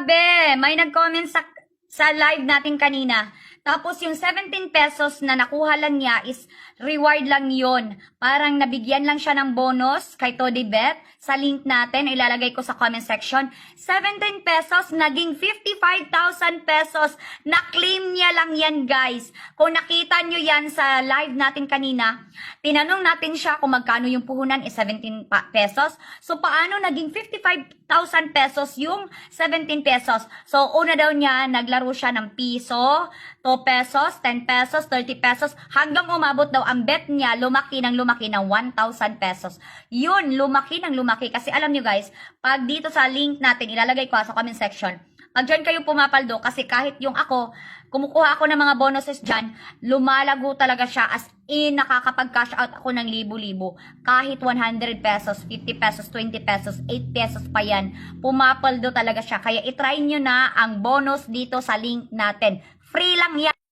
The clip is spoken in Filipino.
Grabe, may nag-comment sa live natin kanina. Tapos yung 17 pesos na nakuha lang niya is reward lang yon. Parang nabigyan lang siya ng bonus kay Todibet. Sa link natin, ilalagay ko sa comment section. 17 pesos, naging 55,000 pesos. Na-claim niya lang yan, guys. Kung nakita nyo yan sa live natin kanina, tinanong natin siya kung magkano yung puhunan is 17 pesos. So, paano naging 55,000 pesos yung 17 pesos? So, una daw niya, naglaro siya ng piso, 2 pesos, 10 pesos, 30 pesos, hanggang umabot daw ang bet niya, lumaki ng 1,000 pesos. Yun, lumaki ng lumaki. Kasi alam nyo guys, pag dito sa link natin, ilalagay ko sa comment section, pag dyan kayo pumapaldo, kasi kahit yung ako, kumukuha ako ng mga bonuses dyan, lumalago talaga siya as in, nakakapag-cash out ako ng libo-libo. Kahit 100 pesos, 50 pesos, 20 pesos, 8 pesos pa yan, pumapaldo talaga siya. Kaya itry nyo na ang bonus dito sa link natin. Free lang yan.